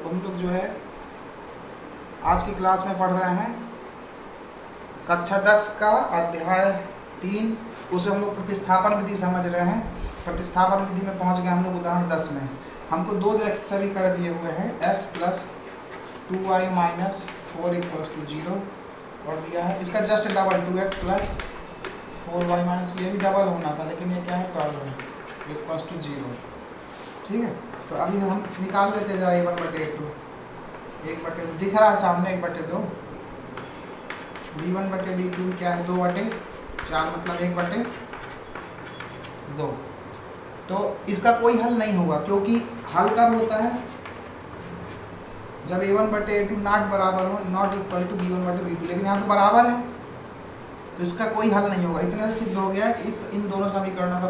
हम लोग जो है आज की क्लास में पढ़ रहे हैं कक्षा 10 का अध्याय 3। उसे हम लोग प्रतिस्थापन विधि समझ रहे हैं। प्रतिस्थापन विधि में पहुंच गए हम लोग उदाहरण 10 में। हमको दो समीकरण दिए हुए हैं x + 2y - 4 = 0 और दिया है इसका जस्ट डबल 2x + 4y - ये भी डबल होना था लेकिन ये क्या है डबल = 0। ठीक है, तो अभी हम निकाल लेते हैं जरा a1/2 1/2 दिख रहा है सामने 1/2 b1/b2 क्या है 2/4 मतलब 1/2। तो इसका कोई हल नहीं होगा क्योंकि हल कब होता है जब a1/a2 नॉट बराबर हो नॉट इक्वल टू b1/b2, लेकिन यहाँ तो बराबर है तो इसका कोई हल नहीं होगा। इतना सिद्ध हो गया इस इन दोनों समीकरणों का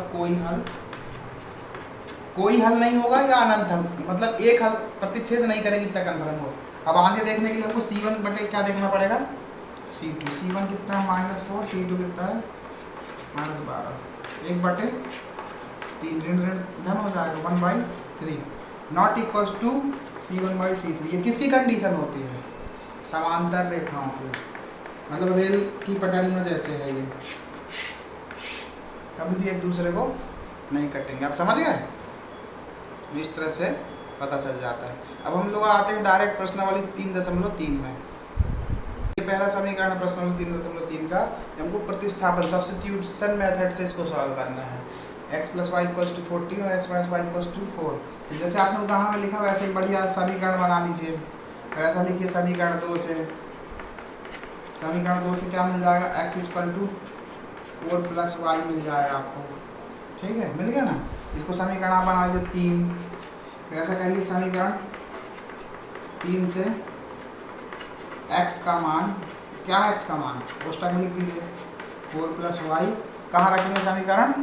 कोई हल नहीं होगा या अनंत हल, मतलब एक हल प्रतिच्छेद नहीं करेगी इतना कन्फर्म हो। अब आगे देखने के लिए हमको c1 क्या देखना पड़ेगा c2। c1 कितना है -4, c2 कितना है -12 1/3 ऋण धन हो जाएगा 1/3 नॉट इक्वल टू c1/c3। ये किसकी कंडीशन होती है समांतर रेखाओं की, मतलब रेल की पटरियों जैसे है ये कभी भी एक दूसरे को नहीं कटेंगे। आप समझ गए, इस तरह से पता चल जाता है। अब हम लोग आते हैं डायरेक्ट प्रश्नावली 3.3 में। पहला समीकरण प्रश्नावली 3.3 का हमको प्रतिस्थापन सब्स्टिट्यूशन मेथड से इसको सॉल्व करना है। x + y = 14 और x - y = 4। तो जैसे आपने उदाहरण में लिखा वैसे ही बढ़िया समीकरण बना लीजिए। फिर ऐसा लिखिए समीकरण 2 से क्या मिल जाएगा x = 4 + y मिल जाएगा आपको। ठीक है, मिल गया ना। इसको समीकरण आप बना लीजिए 3। फिर ऐसा कहिए समीकरण 3 से x का मान क्या है, x का मान कोष्ठक में लिख दीजिए 4 + y। कहाँ रखेंगे समीकरण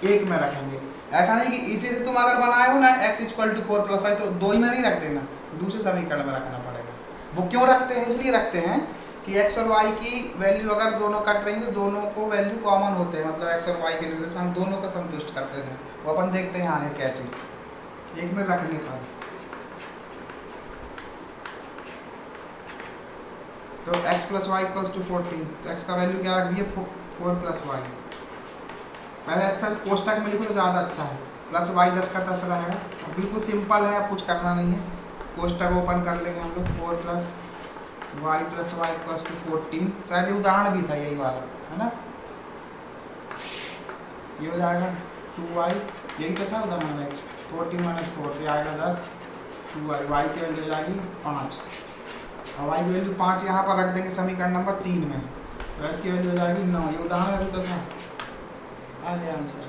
1 में रखेंगे। ऐसा नहीं कि इसी से तुम अगर बनाए हो ना x = 4 + y तो 2 ही में नहीं रख देना, दूसरे समीकरण में रखना पड़ेगा। वो क्यों रखते हैं, इसलिए रखते हैं कि x और y की वैल्यू अगर दोनों कट रही है तो दोनों को वैल्यू कॉमन होते हैं, मतलब x और y के निर्देशांक दोनों को संतुष्ट करते हैं। वो अपन देखते हैं यहाँ है कैसे एक में रखने का। तो x + y = 14, तो x का वैल्यू क्या रख दिए 4 + y। पहले अच्छा कोष्ठक में लिखो तो ज़्यादा अच्छा है, प्लस y 10 का 10 रहेगा। अब बिल्कुल सिंपल है, अब कुछ करना नहीं है। कोष्ठक ओपन कर लेंगे हम लोग 4 + y = 14। शायद ये उदाहरण भी था यही वाला, है ना। ये हो जाएगा 2y, यही तो था उदाहरण है। 14 - 4 से आएगा 10 2y, y की वैल्यू हो जाएगी 5 और y की वैल्यू 5 यहाँ पर रख देंगे समीकरण नंबर 3 में, तो s की वैल्यू हो जाएगी 9। ये उदाहरण अभी तो था, आ गया आंसर।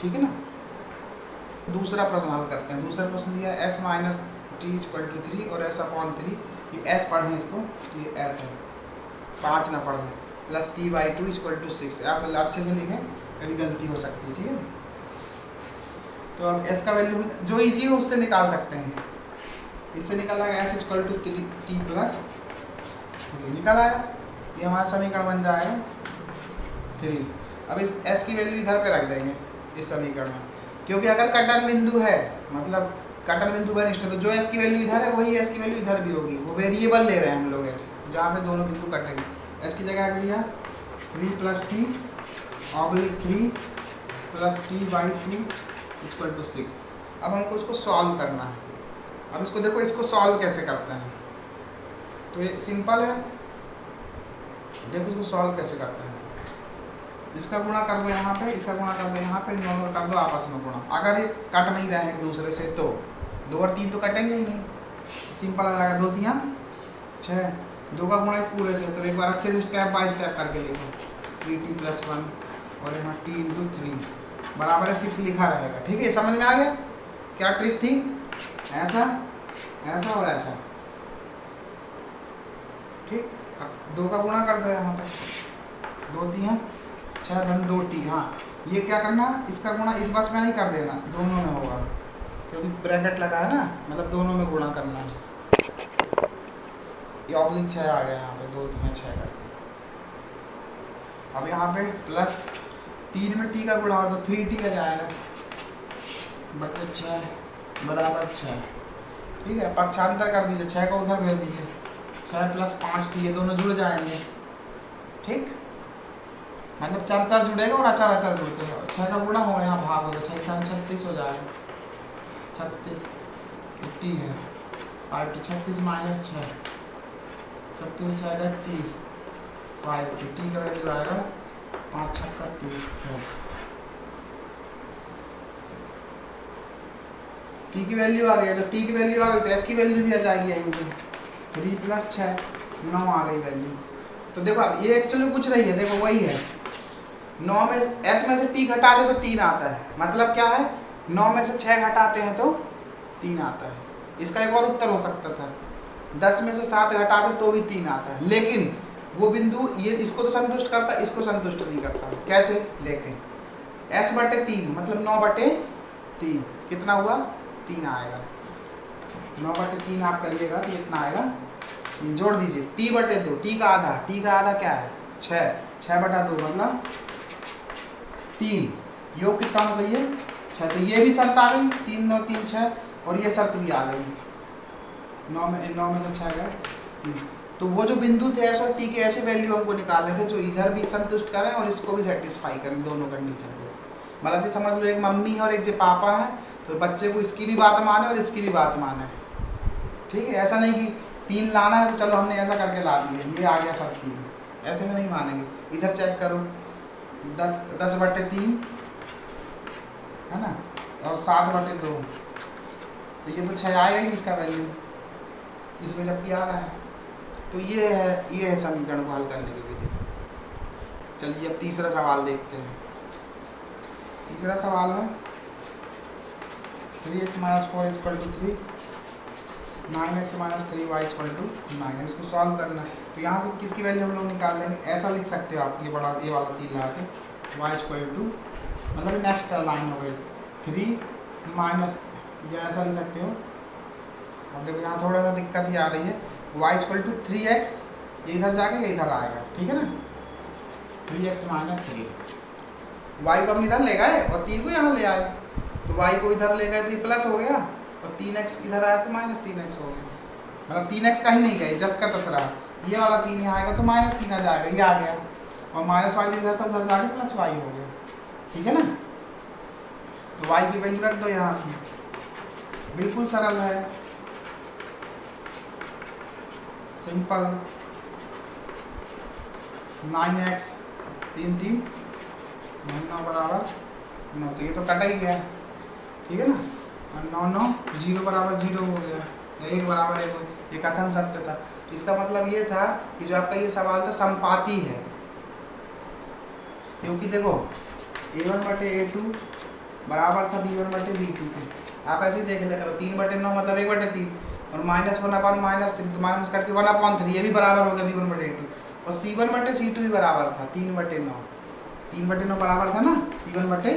ठीक है ना। दूसरा प्रश्न हल करते हैं। दूसरा प्रश्न दिया है s - t = 3 और s/3। ये s पढ़ें इसको, ये s है 5 ना पढ़ें, + t/2 = 6। आप अच्छे से लिखें, कभी गलती हो सकती है। ठीक है, तो अब s का वैल्यू जो इजी हो उससे निकाल सकते हैं। इससे निकल आएगा s = 3t + 3 निकल आया। ये हमारा समीकरण बन जाएगा 3। अब इस s की वैल्यू इधर पे रख देंगे इस समीकरण में, क्योंकि अगर कटन बिंदु है मतलब कटन बिंदु बनिष्ठ है तो जो s की वैल्यू इधर है वही s की वैल्यू इधर भी होगी। वो वेरिएबल ले रहे हैं हम लोग s, जहाँ पे दोनों बिंदु कटेंगे। s की जगह रख दिया 3 + t / 3 + t/2 = 6। अब हमको इसको सॉल्व करना है। अब इसको देखो, इसको सॉल्व कैसे करते हैं, तो ये सिंपल है। देखो इसको सॉल्व कैसे करते हैं। इसका गुणा कर दो यहाँ पे, इसका गुणा कर दो यहाँ पे, दोनों कर दो आपस में गुणा। अगर ये कट नहीं रहे एक दूसरे से तो 2 और 3 तो कटेंगे ही नहीं, सिंपल आ जाएगा 2 × 3 = 6। 2 का गुणा इस पूरे से, तो एक बार अच्छे से स्टेप बाय स्टेप करके लिखो 3t + 1 और यहाँ t × 3 बराबर है 6 लिखा रहेगा। ठीक है, समझ में आ गया क्या ट्रिक थी। ऐसा ऐसा और ऐसा। ठीक, अब 2 का गुणा कर दो यहाँ पे 2 × 3 = 6 धन 2t। हाँ, ये क्या करना, इसका गुणा इस बस में नहीं कर देना, दोनों में होगा क्योंकि ब्रैकेट लगा है ना, मतलब दोनों में गुणा करना है। ये ऑब्लिक 6 आ गया यहाँ पे 2 × 3 = 6 कर। अब यहाँ पे प्लस 3 में t का गुणा हो तो 3t आ जाएगा बटे 6 बराबर 6। ठीक है, पक्षांतर कर दीजिए, 6 को उधर भेज दीजिए, 6 + 5 ये दोनों जुड़ जाएंगे। ठीक, मतलब 4 4 जुड़ेगा और अचार अचार जुड़ते हैं, 6 का गुणा होगा, यहाँ भाग होगा, 6 4 36 हो जाएगा, 36 50 है, 5 36 - 6, 36 6 30, 5 टी का वैल्यू आएगा 5 6 30। टी की वैल्यू आ गई है, तो टी की वैल्यू आ गई तो एस की वैल्यू भी आ जाएगी यहीं से, 3 + 6 9 आ गई वैल्यू। तो देखो अब ये एक्चुअली कुछ नहीं है, देखो वही है, 9 में एस में से टी घटा दे तो 3 आता है, मतलब क्या है 9 में से 6 घटाते हैं तो 3 आता है। इसका एक और उत्तर हो सकता था, 10 में से 7 घटा दे तो भी 3 आता है, लेकिन वो बिंदु ये इसको तो संतुष्ट करता है, इसको संतुष्ट नहीं करता। कैसे देखें, s/3 मतलब 9/3 कितना हुआ 3 आएगा, 9/3 आप करिएगा तो इतना आएगा, जोड़ दीजिए, t/2 टी का आधा क्या है 6, 6/2 मतलब 3, योग कितना होना चाहिए 6, तो ये भी शर्त आ गई, 3 9 3 6, और ये शर्त भी आ गई, 9 में से 6 गए 3। तो वो जो बिंदु थे एस और टी के ऐसे वैल्यू हमको निकालने थे जो इधर भी संतुष्ट करें और इसको भी सेटिस्फाई करें, दोनों कंडीशन को। मतलब ये समझ लो एक मम्मी है और एक जो पापा है, तो बच्चे को इसकी भी बात माने और इसकी भी बात माने। ठीक है, ऐसा नहीं कि 3 लाना है तो चलो हमने ऐसा करके ला दिए, ये आ गया सब 3, ऐसे में नहीं मानेंगे। इधर चेक करो, 10/3 है ना, और 7/2, तो ये तो 6 आएगा ही इसका वैल्यू, इसमें जबकि आ रहा है। तो ये है समीकरण को हल करने की विधि। चलिए अब तीसरा सवाल देखते हैं। तीसरा सवाल है 3x - 4 = 3, 9x - 3y = 9, इसको सॉल्व करना है। तो यहाँ से किसकी वैल्यू हम लोग निकाल लेंगे, ऐसा लिख सकते हो आप, ये वाला 3 ला के y = मतलब नेक्स्ट लाइन हो गई 3 - ये ऐसा लिख सकते हो। अब देखो यहाँ थोड़ा सा दिक्कत ही आ रही है, y = 3x, ये इधर जाके ये इधर आएगा, ठीक है ना, 3x - 3, y को हम इधर ले गए और 3 को यहाँ ले आए, तो y को इधर ले गए तो ये प्लस हो गया, और 3x इधर आया तो -3x हो गया, मतलब 3x का ही नहीं गए, जस का तस रहा, ये वाला 3 यहाँ आएगा तो -3 आ जाएगा, ये आ गया, और -y इधर तो उधर जाके +y हो गया, ठीक है ना। तो y की वैल्यू रख दो यहाँ से, बिल्कुल सरल है, सिंपल, 9x 3 3 9 = 9, तो ये तो कटा ही गया, ठीक है ना, और 9 9 0 = 0 हो गया, 1 = 1, ये कथन सत्य था। इसका मतलब ये था कि जो आपका ये सवाल था संपाती है, क्योंकि देखो a1/a2 बराबर था b1/b2 के, आप ऐसे ही देख लिया करो, 3/9 मतलब 1/3, और -1/-3 तो माइनस करके 1/3, ये भी बराबर हो गया b1/2, और c1/c2 भी बराबर था 3/9, 3/9 बराबर था ना c1/c2।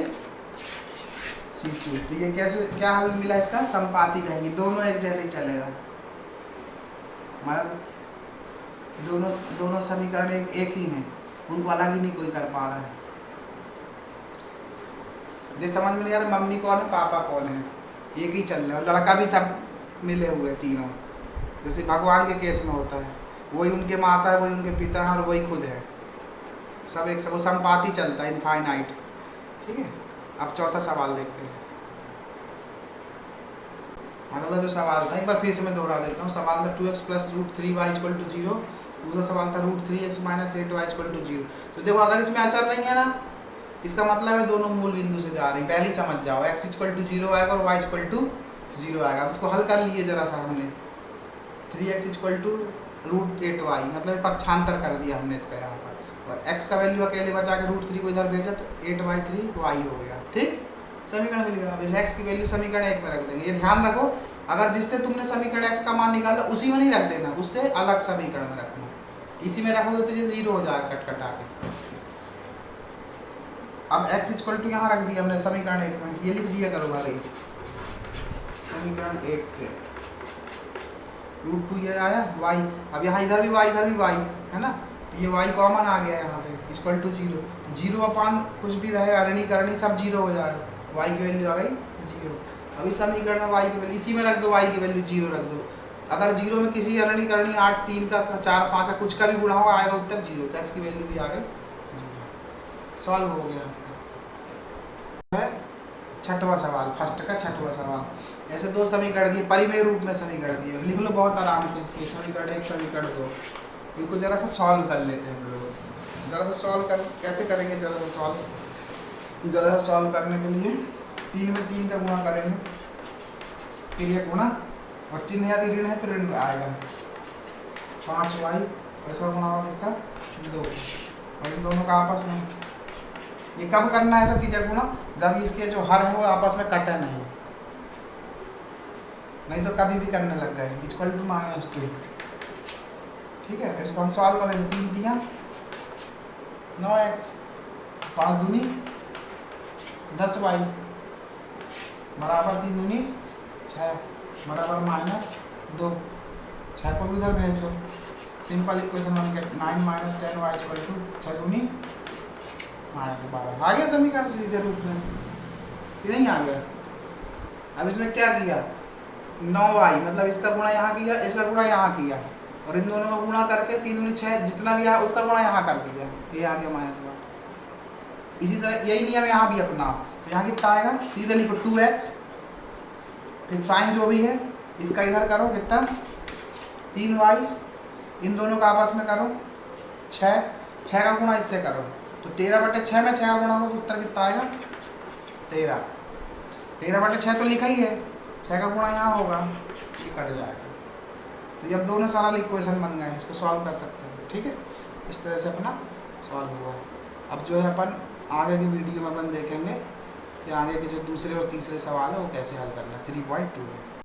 तो ये कैसे क्या हल मिला इसका, संपाती रहेंगे, दोनों एक जैसे ही चलेगा, मतलब दोनों समीकरण एक ही हैं, उनको अलग ही नहीं कोई कर पा रहा है। ये समझ में नहीं आ रहा मम्मी कौन है पापा कौन है, एक ही चल रहा है, और लड़का भी सब मिले हुए तीनों, जैसे भगवान के केस में होता है, वही उनके माता है, वही उनके पिता हैं, और वही खुद है, सब एक सब संपाती चलता है, इनफाइनाइट। ठीक है, अब चौथा सवाल देखते हैं। अगला जो सवाल था एक बार फिर से मैं दोहरा देता हूँ, सवाल था 2x + √3y = 0, दूसरा सवाल था √3x - 8y = 0। तो देखो अगर इसमें अचर नहीं है ना, इसका मतलब है दोनों मूल बिंदु से जा रही, पहले ही समझ जाओ, x = 0 आएगा और y = 0 आएगा। अब इसको हल कर लिए जरा सा हमने, 3x = √8y, मतलब पक्षांतर कर दिया हमने इसका यहाँ पर, और x का वैल्यू अकेले बचा के √3 को इधर भेजा तो 8/3y हो गया, ठीक, समीकरण मिल गया। अब इस x की वैल्यू समीकरण 1 में रख देंगे। ये ध्यान रखो, अगर जिससे तुमने समीकरण x का मान निकाला उसी में नहीं रख देना, उससे अलग समीकरण में रखना, इसी में रखोगे तो ये 0 हो जाएगा कट कटा के। अब x = यहाँ रख दिया हमने समीकरण 1 में, ये लिख दिया करो भाई, समीकरण 1 से √2 ये आया y, अब यहाँ इधर भी y इधर भी y है ना, तो ये y कॉमन आ गया यहाँ पे, = 0, तो 0 अपान कुछ भी रहे, अरणी करणी सब 0 हो जाएगा, y की वैल्यू आ गई 0। अब इस समीकरण में y की वैल्यू इसी में रख दो, y की वैल्यू 0 रख दो। अगर 0 में किसी अननी करनी 8 3 का 4 5 का कुछ का भी गुणा होगा आएगा उत्तर 0, तो x की वैल्यू भी आ गई 0। सॉल्व हो गया है छठवां सवाल, फर्स्ट का छठवां सवाल। ऐसे दो समीकरण दिए, परिमेय रूप में समीकरण दिए, लिख लो बहुत आराम से। ये समीकरण 1 समीकरण 2, इनको जरा सा सॉल्व कर लेते हैं हम लोग। जरा सा सॉल्व कर कैसे करेंगे, जरा सा सॉल्व करने के लिए 3 में 3 का गुणा करेंगे, तिर्यक गुणा, और चिन्ह यदि ऋण है तो ऋण आएगा। 5y ऐसा गुणा होगा किसका 2, और इन दोनों का आपस में। ये कब करना है ऐसा तिर्यक गुणा, जब इसके जो हर है वो आपस में कटे नहीं, नहीं तो कभी भी करने लग गए। इक्वल टू -2, ठीक है। इसको हम सॉल्व करेंगे। 3 तियां 9x, 5 दूनी 10y बराबर 3 दूनी 6 बराबर -2। 6 को भी उधर भेज दो। सिंपल इक्वेशन बन के 9 - 10y = 6 दूनी -12। आ गया समीकरण सीधे रूप में, ये नहीं आ गया। अब इसमें क्या किया, 9y मतलब इसका गुणा यहाँ किया, इसका गुणा यहाँ किया, और इन दोनों का गुणा करके 3 दूनी 6 जितना भी है उसका गुणा यहाँ कर दिया, ये आ गया -12। इसी तरह यही नियम यहाँ भी अपना, तो यहाँ कितना आएगा, सीधे लिखो 2x, फिर साइन जो भी है इसका इधर करो कितना 3y, इन दोनों का आपस में करो 6 का गुणा इससे करो, तो 13/6 में 6 का गुणा होगा तो उत्तर कितना आएगा 13। 13/6 तो लिखा ही है, 6 का गुणा यहाँ होगा, ये कट जाएगा। तो ये अब दोनों सरल इक्वेशन बन गए, इसको सॉल्व कर सकते हैं, ठीक है। इस तरह से अपना सॉल्व हुआ। अब जो है अपन आगे की वीडियो में अपन देखेंगे कि आगे के जो दूसरे और तीसरे सवाल है वो कैसे हल करना है। 3.2 है।